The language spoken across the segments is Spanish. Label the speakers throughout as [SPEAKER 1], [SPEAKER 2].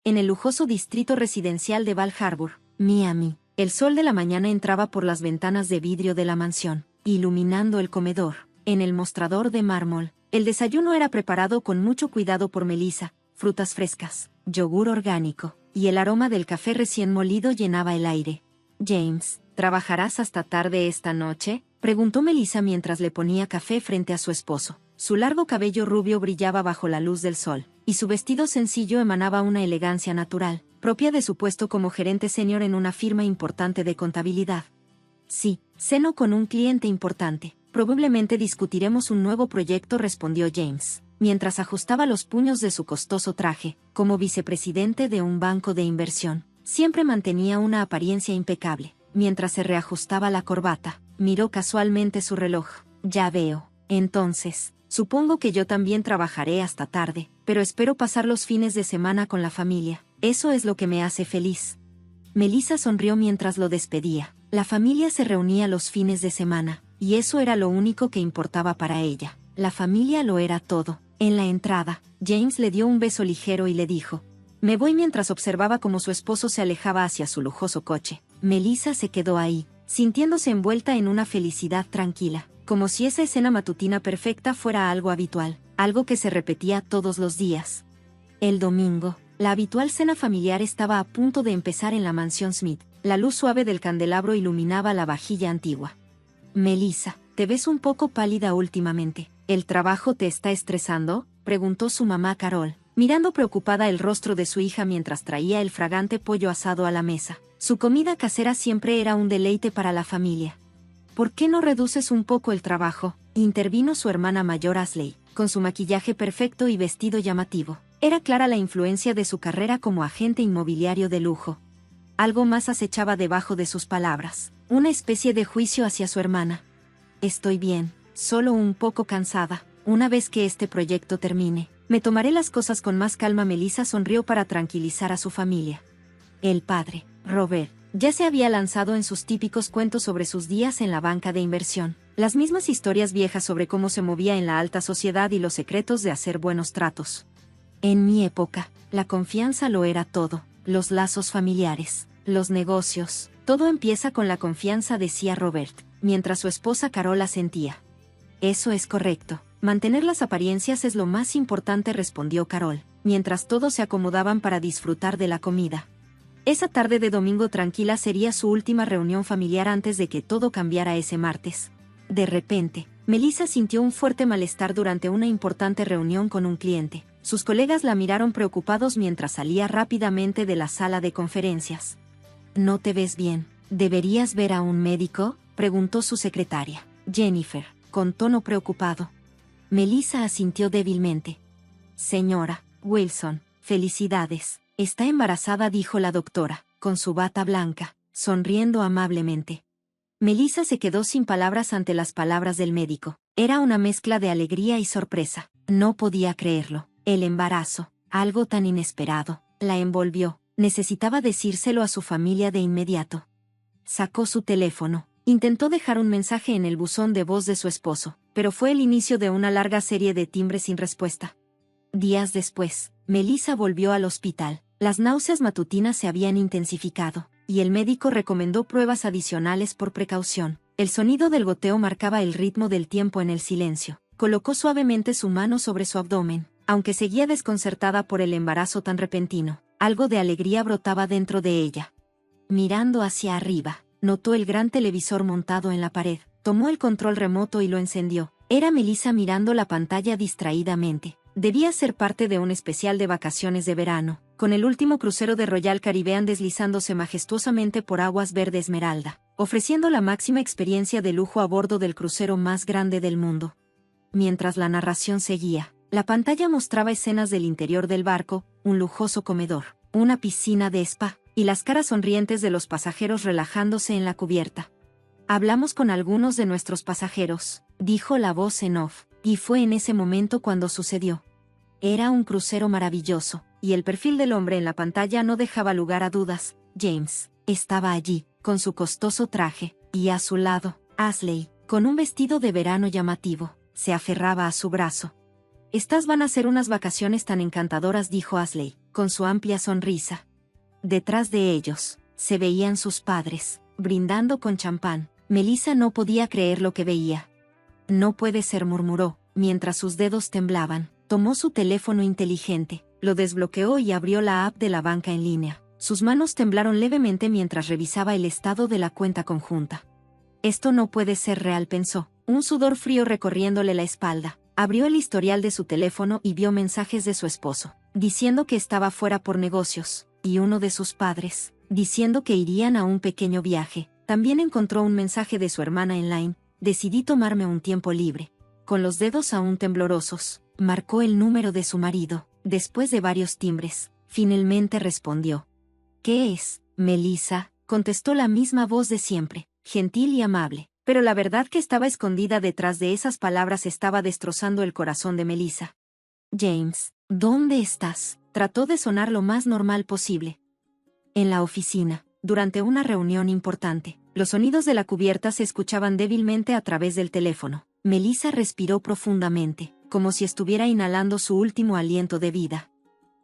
[SPEAKER 1] en el lujoso distrito residencial de Val Harbor, Miami. El sol de la mañana entraba por las ventanas de vidrio de la mansión, iluminando el comedor. En el mostrador de mármol, el desayuno era preparado con mucho cuidado por Melissa, frutas frescas, yogur orgánico, y el aroma del café recién molido llenaba el aire. James, ¿trabajarás hasta tarde esta noche?, preguntó Melissa mientras le ponía café frente a su esposo. Su largo cabello rubio brillaba bajo la luz del sol, y su vestido sencillo emanaba una elegancia natural, propia de su puesto como gerente senior en una firma importante de contabilidad. Sí, ceno con un cliente importante. Probablemente discutiremos un nuevo proyecto, respondió James, mientras ajustaba los puños de su costoso traje. Como vicepresidente de un banco de inversión, siempre mantenía una apariencia impecable. Mientras se reajustaba la corbata, miró casualmente su reloj. Ya veo. Entonces, supongo que yo también trabajaré hasta tarde, pero espero pasar los fines de semana con la familia. Eso es lo que me hace feliz. Melissa sonrió mientras lo despedía. La familia se reunía los fines de semana, y eso era lo único que importaba para ella. La familia lo era todo. En la entrada, James le dio un beso ligero y le dijo: «Me voy», mientras observaba cómo su esposo se alejaba hacia su lujoso coche. Melissa se quedó ahí, sintiéndose envuelta en una felicidad tranquila, como si esa escena matutina perfecta fuera algo habitual, algo que se repetía todos los días. El domingo, la habitual cena familiar estaba a punto de empezar en la mansión Smith. La luz suave del candelabro iluminaba la vajilla antigua. «Melissa, te ves un poco pálida últimamente. ¿El trabajo te está estresando?», preguntó su mamá Carol, mirando preocupada el rostro de su hija mientras traía el fragante pollo asado a la mesa. Su comida casera siempre era un deleite para la familia. «¿Por qué no reduces un poco el trabajo?», intervino su hermana mayor Ashley, con su maquillaje perfecto y vestido llamativo. Era clara la influencia de su carrera como agente inmobiliario de lujo. Algo más acechaba debajo de sus palabras, una especie de juicio hacia su hermana. «Estoy bien, solo un poco cansada. Una vez que este proyecto termine, me tomaré las cosas con más calma». Melissa sonrió para tranquilizar a su familia. El padre, Robert, ya se había lanzado en sus típicos cuentos sobre sus días en la banca de inversión. Las mismas historias viejas sobre cómo se movía en la alta sociedad y los secretos de hacer buenos tratos. «En mi época, la confianza lo era todo. Los lazos familiares, los negocios, todo empieza con la confianza», decía Robert, mientras su esposa Carol asentía. «Eso es correcto. Mantener las apariencias es lo más importante», respondió Carol, mientras todos se acomodaban para disfrutar de la comida. Esa tarde de domingo tranquila sería su última reunión familiar antes de que todo cambiara ese martes. De repente, Melissa sintió un fuerte malestar durante una importante reunión con un cliente. Sus colegas la miraron preocupados mientras salía rápidamente de la sala de conferencias. «¿No te ves bien? ¿Deberías ver a un médico?», preguntó su secretaria, Jennifer, con tono preocupado. Melissa asintió débilmente. «Señora Wilson, felicidades. Está embarazada», dijo la doctora, con su bata blanca, sonriendo amablemente. Melissa se quedó sin palabras ante las palabras del médico. Era una mezcla de alegría y sorpresa. No podía creerlo. El embarazo, algo tan inesperado, la envolvió. Necesitaba decírselo a su familia de inmediato. Sacó su teléfono. Intentó dejar un mensaje en el buzón de voz de su esposo, pero fue el inicio de una larga serie de timbres sin respuesta. Días después, Melissa volvió al hospital. Las náuseas matutinas se habían intensificado, y el médico recomendó pruebas adicionales por precaución. El sonido del goteo marcaba el ritmo del tiempo en el silencio. Colocó suavemente su mano sobre su abdomen, aunque seguía desconcertada por el embarazo tan repentino. Algo de alegría brotaba dentro de ella. Mirando hacia arriba, notó el gran televisor montado en la pared. Tomó el control remoto y lo encendió. Era Melissa mirando la pantalla distraídamente. Debía ser parte de un especial de vacaciones de verano, con el último crucero de Royal Caribbean deslizándose majestuosamente por aguas verde esmeralda, ofreciendo la máxima experiencia de lujo a bordo del crucero más grande del mundo. Mientras la narración seguía, la pantalla mostraba escenas del interior del barco, un lujoso comedor, una piscina de spa, y las caras sonrientes de los pasajeros relajándose en la cubierta. «Hablamos con algunos de nuestros pasajeros», dijo la voz en off, y fue en ese momento cuando sucedió. Era un crucero maravilloso, y el perfil del hombre en la pantalla no dejaba lugar a dudas. James estaba allí, con su costoso traje, y a su lado, Ashley, con un vestido de verano llamativo, se aferraba a su brazo. «Estas van a ser unas vacaciones tan encantadoras», dijo Ashley, con su amplia sonrisa. Detrás de ellos, se veían sus padres, brindando con champán. Melissa no podía creer lo que veía. No puede ser, murmuró, mientras sus dedos temblaban. Tomó su teléfono inteligente, lo desbloqueó y abrió la app de la banca en línea. Sus manos temblaron levemente mientras revisaba el estado de la cuenta conjunta. Esto no puede ser real, pensó, un sudor frío recorriéndole la espalda. Abrió el historial de su teléfono y vio mensajes de su esposo, diciendo que estaba fuera por negocios, y uno de sus padres, diciendo que irían a un pequeño viaje. También encontró un mensaje de su hermana en Line: decidí tomarme un tiempo libre. Con los dedos aún temblorosos, marcó el número de su marido. Después de varios timbres, finalmente respondió. ¿Qué es, Melissa?, contestó la misma voz de siempre, gentil y amable. Pero la verdad que estaba escondida detrás de esas palabras estaba destrozando el corazón de Melissa. James, ¿dónde estás? Trató de sonar lo más normal posible. En la oficina, durante una reunión importante, los sonidos de la cubierta se escuchaban débilmente a través del teléfono. Melissa respiró profundamente, como si estuviera inhalando su último aliento de vida.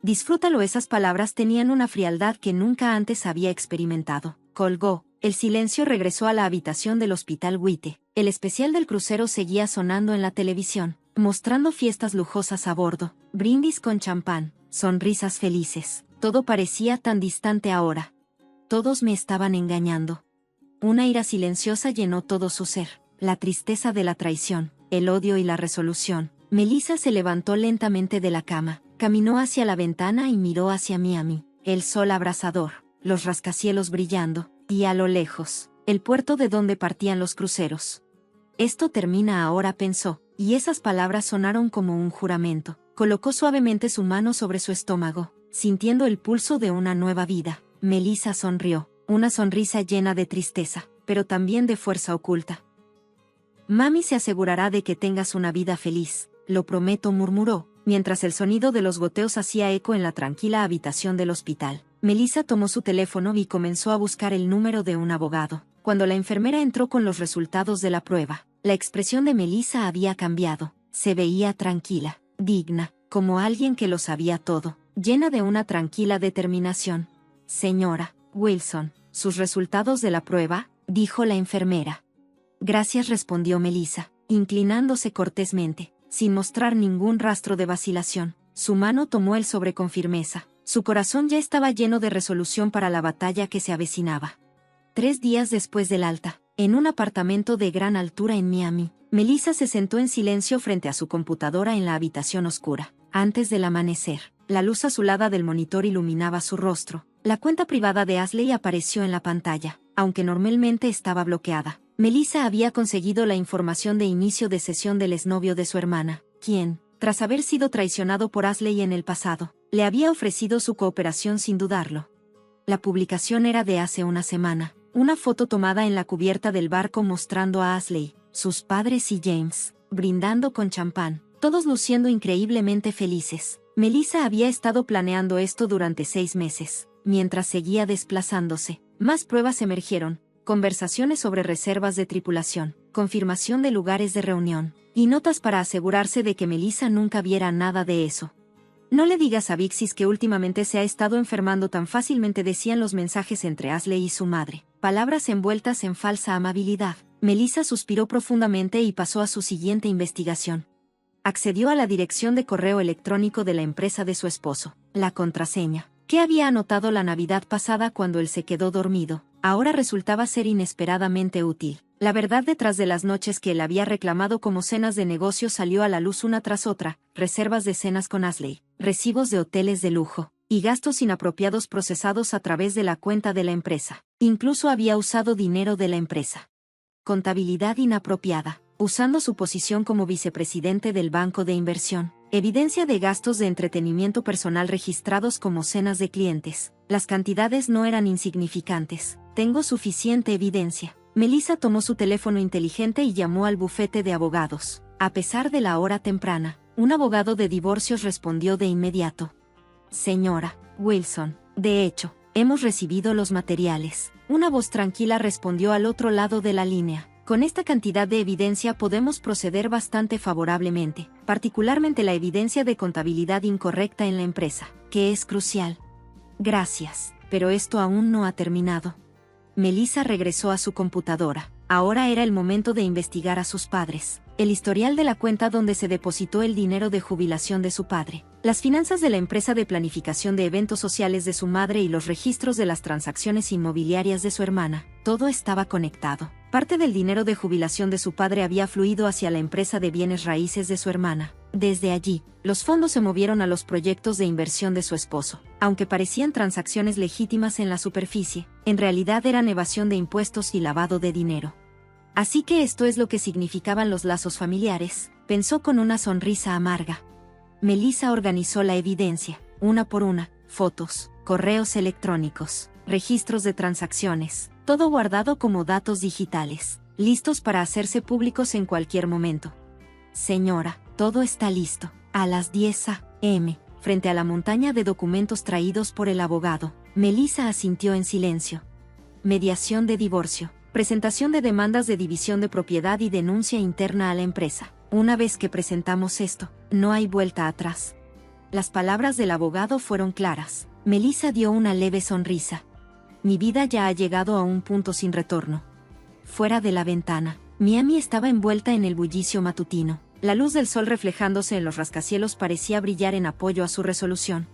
[SPEAKER 1] Disfrútalo. Esas palabras tenían una frialdad que nunca antes había experimentado. Colgó. El silencio regresó a la habitación del Hospital White. El especial del crucero seguía sonando en la televisión, mostrando fiestas lujosas a bordo, brindis con champán, sonrisas felices. Todo parecía tan distante ahora. Todos me estaban engañando. Una ira silenciosa llenó todo su ser, la tristeza de la traición, el odio y la resolución. Melissa se levantó lentamente de la cama, caminó hacia la ventana y miró hacia Miami, el sol abrasador, los rascacielos brillando, y a lo lejos, el puerto de donde partían los cruceros. Esto termina ahora, pensó, y esas palabras sonaron como un juramento. Colocó suavemente su mano sobre su estómago, sintiendo el pulso de una nueva vida. Melissa sonrió, una sonrisa llena de tristeza, pero también de fuerza oculta. Mami se asegurará de que tengas una vida feliz, lo prometo, murmuró, mientras el sonido de los goteos hacía eco en la tranquila habitación del hospital. Melissa tomó su teléfono y comenzó a buscar el número de un abogado. Cuando la enfermera entró con los resultados de la prueba, la expresión de Melissa había cambiado. Se veía tranquila, digna, como alguien que lo sabía todo, llena de una tranquila determinación. Señora Wilson, sus resultados de la prueba, dijo la enfermera. Gracias, respondió Melissa, inclinándose cortésmente, sin mostrar ningún rastro de vacilación. Su mano tomó el sobre con firmeza. Su corazón ya estaba lleno de resolución para la batalla que se avecinaba. 3 días después del alta, en un apartamento de gran altura en Miami, Melissa se sentó en silencio frente a su computadora en la habitación oscura. Antes del amanecer, la luz azulada del monitor iluminaba su rostro. La cuenta privada de Ashley apareció en la pantalla, aunque normalmente estaba bloqueada. Melissa había conseguido la información de inicio de sesión del exnovio de su hermana, quien, tras haber sido traicionado por Ashley en el pasado, le había ofrecido su cooperación sin dudarlo. La publicación era de hace una semana, una foto tomada en la cubierta del barco mostrando a Ashley, sus padres y James, brindando con champán, todos luciendo increíblemente felices. Melissa había estado planeando esto durante 6 meses. Mientras seguía desplazándose, más pruebas emergieron, conversaciones sobre reservas de tripulación, confirmación de lugares de reunión, y notas para asegurarse de que Melissa nunca viera nada de eso. No le digas a Vixis que últimamente se ha estado enfermando tan fácilmente, decían los mensajes entre Ashley y su madre, palabras envueltas en falsa amabilidad. Melissa suspiró profundamente y pasó a su siguiente investigación. Accedió a la dirección de correo electrónico de la empresa de su esposo, la contraseña, que había anotado la Navidad pasada cuando él se quedó dormido, ahora resultaba ser inesperadamente útil. La verdad detrás de las noches que él había reclamado como cenas de negocio salió a la luz una tras otra: reservas de cenas con Ashley, recibos de hoteles de lujo, y gastos inapropiados procesados a través de la cuenta de la empresa. Incluso había usado dinero de la empresa. Contabilidad inapropiada, usando su posición como vicepresidente del banco de inversión. Evidencia de gastos de entretenimiento personal registrados como cenas de clientes. Las cantidades no eran insignificantes. Tengo suficiente evidencia. Melissa tomó su teléfono inteligente y llamó al bufete de abogados. A pesar de la hora temprana, un abogado de divorcios respondió de inmediato. Señora Wilson, de hecho, hemos recibido los materiales. Una voz tranquila respondió al otro lado de la línea. Con esta cantidad de evidencia podemos proceder bastante favorablemente, particularmente la evidencia de contabilidad incorrecta en la empresa, que es crucial. Gracias, pero esto aún no ha terminado. Melissa regresó a su computadora. Ahora era el momento de investigar a sus padres, el historial de la cuenta donde se depositó el dinero de jubilación de su padre, las finanzas de la empresa de planificación de eventos sociales de su madre y los registros de las transacciones inmobiliarias de su hermana. Todo estaba conectado. Parte del dinero de jubilación de su padre había fluido hacia la empresa de bienes raíces de su hermana. Desde allí, los fondos se movieron a los proyectos de inversión de su esposo. Aunque parecían transacciones legítimas en la superficie, en realidad eran evasión de impuestos y lavado de dinero. Así que esto es lo que significaban los lazos familiares, pensó con una sonrisa amarga. Melissa organizó la evidencia, una por una, fotos, correos electrónicos, registros de transacciones, todo guardado como datos digitales, listos para hacerse públicos en cualquier momento. Señora, todo está listo. A las 10 a.m., frente a la montaña de documentos traídos por el abogado, Melissa asintió en silencio. Mediación de divorcio, presentación de demandas de división de propiedad y denuncia interna a la empresa. Una vez que presentamos esto, no hay vuelta atrás. Las palabras del abogado fueron claras. Melissa dio una leve sonrisa. Mi vida ya ha llegado a un punto sin retorno. Fuera de la ventana, Miami estaba envuelta en el bullicio matutino. La luz del sol reflejándose en los rascacielos parecía brillar en apoyo a su resolución.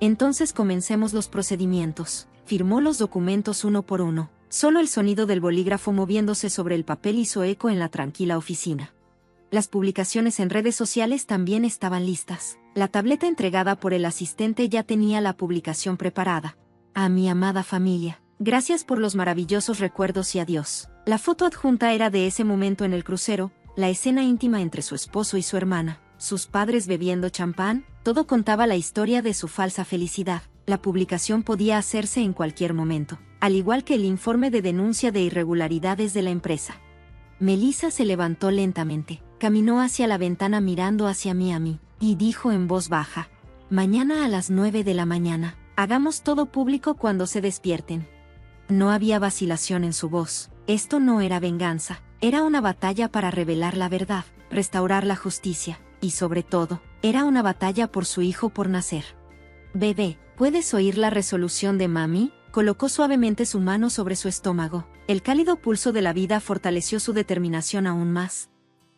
[SPEAKER 1] Entonces comencemos los procedimientos. Firmó los documentos uno por uno. Solo el sonido del bolígrafo moviéndose sobre el papel hizo eco en la tranquila oficina. Las publicaciones en redes sociales también estaban listas. La tableta entregada por el asistente ya tenía la publicación preparada. A mi amada familia, gracias por los maravillosos recuerdos y adiós. La foto adjunta era de ese momento en el crucero, la escena íntima entre su esposo y su hermana, sus padres bebiendo champán, todo contaba la historia de su falsa felicidad. La publicación podía hacerse en cualquier momento, al igual que el informe de denuncia de irregularidades de la empresa. Melissa se levantó lentamente, caminó hacia la ventana mirando hacia Miami, y dijo en voz baja: mañana a las 9 de la mañana, hagamos todo público cuando se despierten. No había vacilación en su voz. Esto no era venganza, era una batalla para revelar la verdad, restaurar la justicia, y sobre todo, era una batalla por su hijo por nacer. Bebé, ¿puedes oír la resolución de mami? Colocó suavemente su mano sobre su estómago. El cálido pulso de la vida fortaleció su determinación aún más.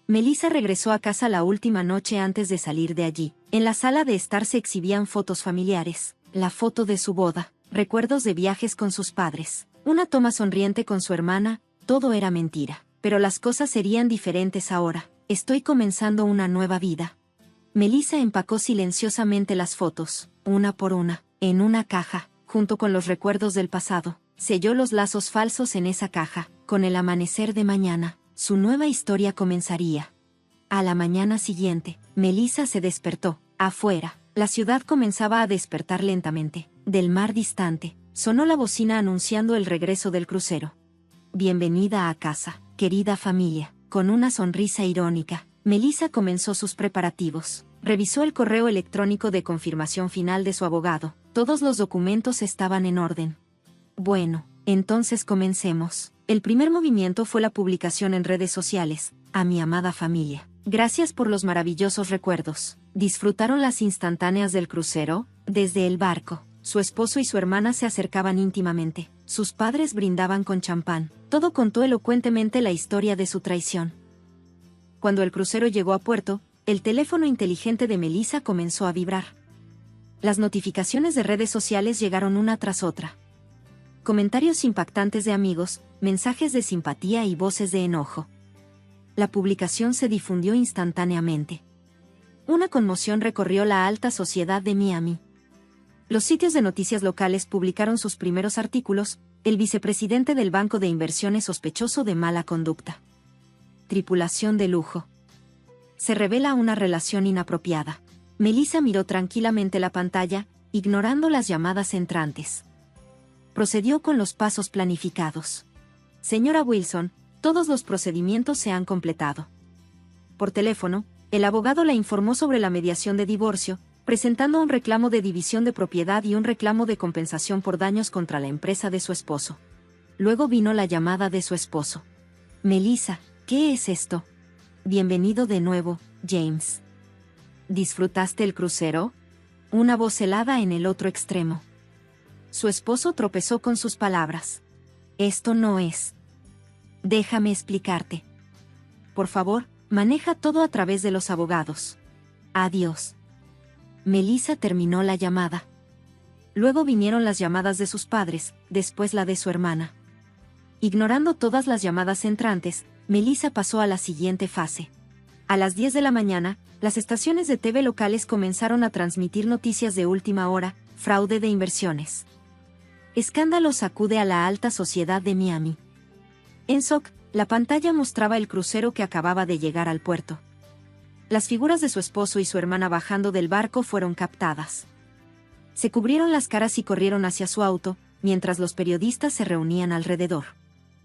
[SPEAKER 1] Melissa regresó a casa la última noche antes de salir de allí. En la sala de estar se exhibían fotos familiares, la foto de su boda, recuerdos de viajes con sus padres, una toma sonriente con su hermana. Todo era mentira, pero las cosas serían diferentes ahora. Estoy comenzando una nueva vida. Melissa empacó silenciosamente las fotos, una por una, en una caja, junto con los recuerdos del pasado. Selló los lazos falsos en esa caja. Con el amanecer de mañana, su nueva historia comenzaría. A la mañana siguiente, Melissa se despertó. Afuera, la ciudad comenzaba a despertar lentamente. Del mar distante, sonó la bocina anunciando el regreso del crucero. Bienvenida a casa, querida familia. Con una sonrisa irónica, Melissa comenzó sus preparativos. Revisó el correo electrónico de confirmación final de su abogado. Todos los documentos estaban en orden. Bueno, entonces comencemos. El primer movimiento fue la publicación en redes sociales. A mi amada familia, gracias por los maravillosos recuerdos. ¿Disfrutaron las instantáneas del crucero? Desde el barco, su esposo y su hermana se acercaban íntimamente. Sus padres brindaban con champán. Todo contó elocuentemente la historia de su traición. Cuando el crucero llegó a puerto, el teléfono inteligente de Melissa comenzó a vibrar. Las notificaciones de redes sociales llegaron una tras otra. Comentarios impactantes de amigos, mensajes de simpatía y voces de enojo. La publicación se difundió instantáneamente. Una conmoción recorrió la alta sociedad de Miami. Los sitios de noticias locales publicaron sus primeros artículos. El vicepresidente del banco de inversiones sospechoso de mala conducta. Tripulación de lujo. Se revela una relación inapropiada. Melissa miró tranquilamente la pantalla, ignorando las llamadas entrantes. Procedió con los pasos planificados. Señora Wilson, todos los procedimientos se han completado. Por teléfono, el abogado la informó sobre la mediación de divorcio, presentando un reclamo de división de propiedad y un reclamo de compensación por daños contra la empresa de su esposo. Luego vino la llamada de su esposo. Melissa, ¿qué es esto? Bienvenido de nuevo, James. ¿Disfrutaste el crucero? Una voz helada en el otro extremo. Su esposo tropezó con sus palabras. Esto no es. Déjame explicarte. Por favor, maneja todo a través de los abogados. Adiós. Melissa terminó la llamada. Luego vinieron las llamadas de sus padres, después la de su hermana. Ignorando todas las llamadas entrantes, Melissa pasó a la siguiente fase. A las 10 de la mañana, las estaciones de TV locales comenzaron a transmitir noticias de última hora, fraude de inversiones. Escándalo sacude a la alta sociedad de Miami. En SOC, la pantalla mostraba el crucero que acababa de llegar al puerto. Las figuras de su esposo y su hermana bajando del barco fueron captadas. Se cubrieron las caras y corrieron hacia su auto, mientras los periodistas se reunían alrededor.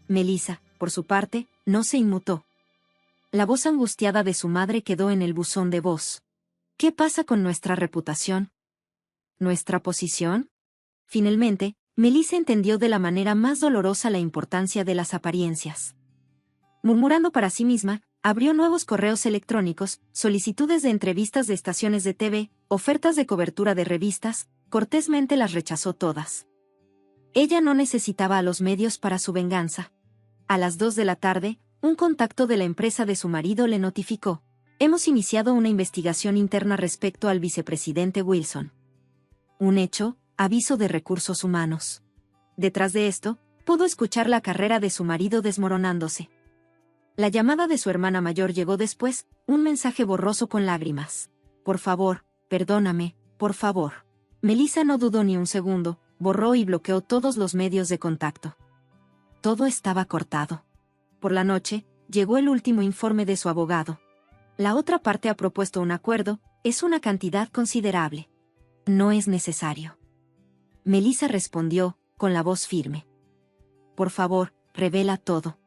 [SPEAKER 1] Melissa, por su parte, no se inmutó. La voz angustiada de su madre quedó en el buzón de voz. ¿Qué pasa con nuestra reputación? ¿Nuestra posición? Finalmente, Melissa entendió de la manera más dolorosa la importancia de las apariencias. Murmurando para sí misma, abrió nuevos correos electrónicos, solicitudes de entrevistas de estaciones de TV, ofertas de cobertura de revistas, cortésmente las rechazó todas. Ella no necesitaba a los medios para su venganza. A las 2 de la tarde, un contacto de la empresa de su marido le notificó: hemos iniciado una investigación interna respecto al vicepresidente Wilson. Un hecho, aviso de recursos humanos. Detrás de esto, pudo escuchar la carrera de su marido desmoronándose. La llamada de su hermana mayor llegó después, un mensaje borroso con lágrimas. Por favor, perdóname, por favor. Melissa no dudó ni un segundo, borró y bloqueó todos los medios de contacto. Todo estaba cortado. Por la noche, llegó el último informe de su abogado. La otra parte ha propuesto un acuerdo, es una cantidad considerable. No es necesario. Melissa respondió, con la voz firme. Por favor, revela todo.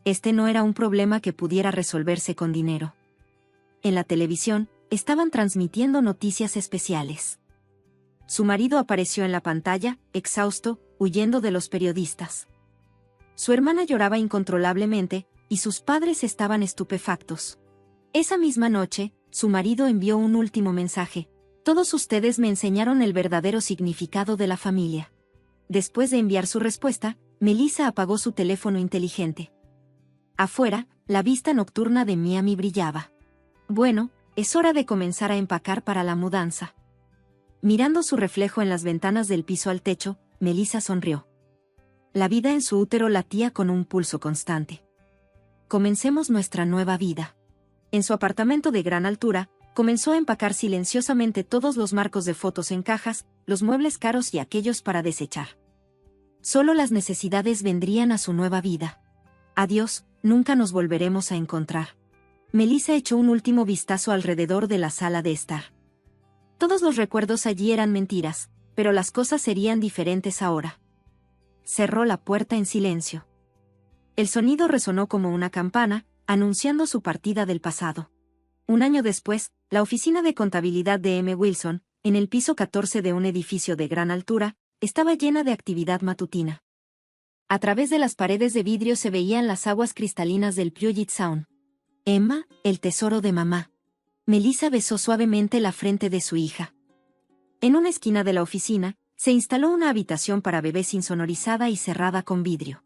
[SPEAKER 1] Este no era un problema que pudiera resolverse con dinero. En la televisión, estaban transmitiendo noticias especiales. Su marido apareció en la pantalla, exhausto, huyendo de los periodistas. Su hermana lloraba incontrolablemente, y sus padres estaban estupefactos. Esa misma noche, su marido envió un último mensaje: todos ustedes me enseñaron el verdadero significado de la familia. Después de enviar su respuesta, Melissa apagó su teléfono inteligente. Afuera, la vista nocturna de Miami brillaba. Bueno, es hora de comenzar a empacar para la mudanza. Mirando su reflejo en las ventanas del piso al techo, Melissa sonrió. La vida en su útero latía con un pulso constante. Comencemos nuestra nueva vida. En su apartamento de gran altura, comenzó a empacar silenciosamente todos los marcos de fotos en cajas, los muebles caros y aquellos para desechar. Solo las necesidades vendrían a su nueva vida. Adiós, nunca nos volveremos a encontrar. Melissa echó un último vistazo alrededor de la sala de estar. Todos los recuerdos allí eran mentiras, pero las cosas serían diferentes ahora. Cerró la puerta en silencio. El sonido resonó como una campana, anunciando su partida del pasado. Un año después, la oficina de contabilidad de M. Wilson, en el piso 14 de un edificio de gran altura, estaba llena de actividad matutina. A través de las paredes de vidrio se veían las aguas cristalinas del Puget Sound. Emma, el tesoro de mamá. Melissa besó suavemente la frente de su hija. En una esquina de la oficina, se instaló una habitación para bebés insonorizada y cerrada con vidrio.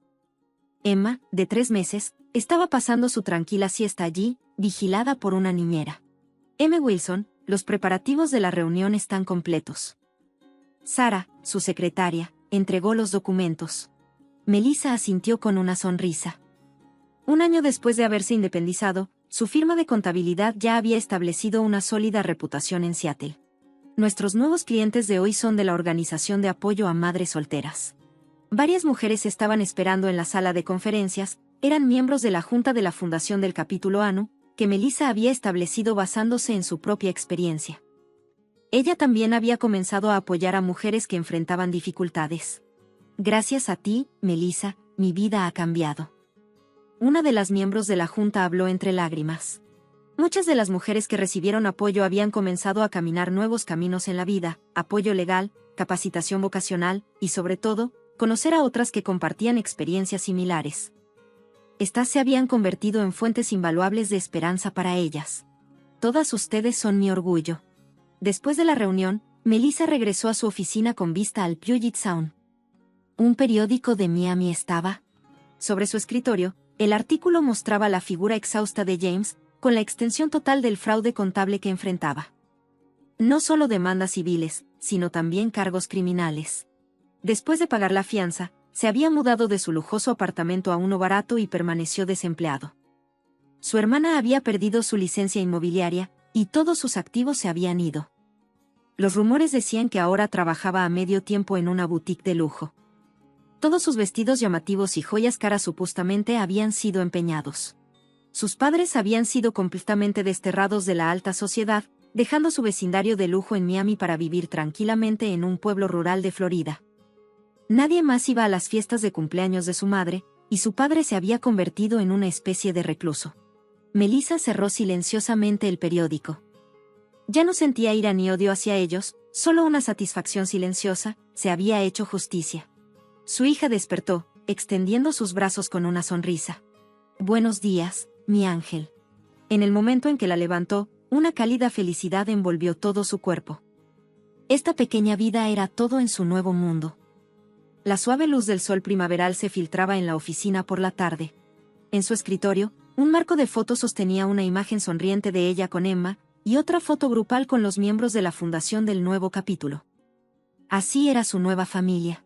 [SPEAKER 1] Emma, de 3 meses, estaba pasando su tranquila siesta allí, vigilada por una niñera. M. Wilson, los preparativos de la reunión están completos. Sara, su secretaria, entregó los documentos. Melissa asintió con una sonrisa. Un año después de haberse independizado, su firma de contabilidad ya había establecido una sólida reputación en Seattle. Nuestros nuevos clientes de hoy son de la Organización de Apoyo a Madres Solteras. Varias mujeres estaban esperando en la sala de conferencias, eran miembros de la junta de la fundación del capítulo ANU, que Melissa había establecido basándose en su propia experiencia. Ella también había comenzado a apoyar a mujeres que enfrentaban dificultades. Gracias a ti, Melissa, mi vida ha cambiado. Una de las miembros de la junta habló entre lágrimas. Muchas de las mujeres que recibieron apoyo habían comenzado a caminar nuevos caminos en la vida, apoyo legal, capacitación vocacional, y sobre todo, conocer a otras que compartían experiencias similares. estas se habían convertido en fuentes invaluables de esperanza para ellas. Todas ustedes son mi orgullo. Después de la reunión, Melissa regresó a su oficina con vista al Puget Sound. Un periódico de Miami estaba. Sobre su escritorio, el artículo mostraba la figura exhausta de James, con la extensión total del fraude contable que enfrentaba. No solo demandas civiles, sino también cargos criminales. Después de pagar la fianza, se había mudado de su lujoso apartamento a uno barato y permaneció desempleado. Su hermana había perdido su licencia inmobiliaria, y todos sus activos se habían ido. Los rumores decían que ahora trabajaba a medio tiempo en una boutique de lujo. Todos sus vestidos llamativos y joyas caras supuestamente habían sido empeñados. Sus padres habían sido completamente desterrados de la alta sociedad, dejando su vecindario de lujo en Miami para vivir tranquilamente en un pueblo rural de Florida. Nadie más iba a las fiestas de cumpleaños de su madre, y su padre se había convertido en una especie de recluso. Melissa cerró silenciosamente el periódico. Ya no sentía ira ni odio hacia ellos, solo una satisfacción silenciosa, se había hecho justicia. Su hija despertó, extendiendo sus brazos con una sonrisa. «Buenos días, mi ángel». En el momento en que la levantó, una cálida felicidad envolvió todo su cuerpo. Esta pequeña vida era todo en su nuevo mundo. La suave luz del sol primaveral se filtraba en la oficina por la tarde. En su escritorio, un marco de fotos sostenía una imagen sonriente de ella con Emma, y otra foto grupal con los miembros de la fundación del nuevo capítulo. Así era su nueva familia.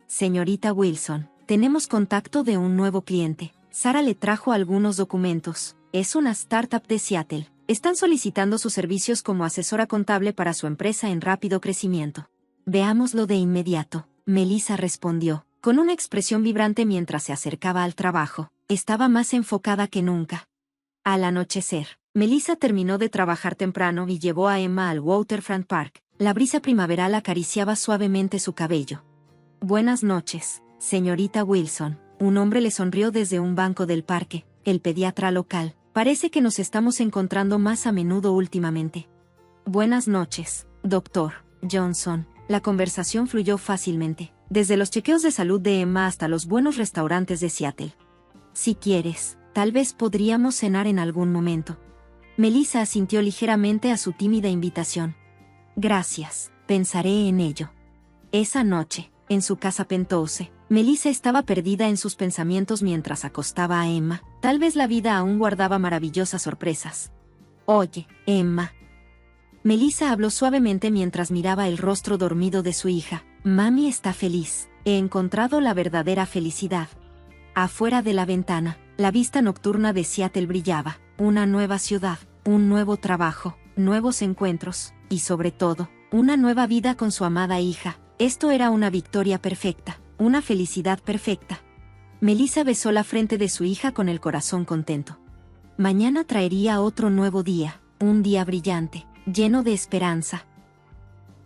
[SPEAKER 1] «Señorita Wilson, tenemos contacto de un nuevo cliente. Sara le trajo algunos documentos. Es una startup de Seattle. Están solicitando sus servicios como asesora contable para su empresa en rápido crecimiento». «Veámoslo de inmediato», Melissa respondió, con una expresión vibrante mientras se acercaba al trabajo. Estaba más enfocada que nunca. Al anochecer, Melissa terminó de trabajar temprano y llevó a Emma al Waterfront Park. La brisa primaveral acariciaba suavemente su cabello. «Buenas noches, señorita Wilson». Un hombre le sonrió desde un banco del parque, el pediatra local. «Parece que nos estamos encontrando más a menudo últimamente». «Buenas noches, doctor Johnson». La conversación fluyó fácilmente, desde los chequeos de salud de Emma hasta los buenos restaurantes de Seattle. «Si quieres, tal vez podríamos cenar en algún momento». Melissa asintió ligeramente a su tímida invitación. «Gracias, pensaré en ello». Esa noche, en su casa Penthouse, Melissa estaba perdida en sus pensamientos mientras acostaba a Emma. Tal vez la vida aún guardaba maravillosas sorpresas. «Oye, Emma». Melissa habló suavemente mientras miraba el rostro dormido de su hija. «Mami está feliz. He encontrado la verdadera felicidad». Afuera de la ventana, la vista nocturna de Seattle brillaba. Una nueva ciudad, un nuevo trabajo, nuevos encuentros, y sobre todo, una nueva vida con su amada hija. Esto era una victoria perfecta, una felicidad perfecta. Melissa besó la frente de su hija con el corazón contento. Mañana traería otro nuevo día, un día brillante, lleno de esperanza.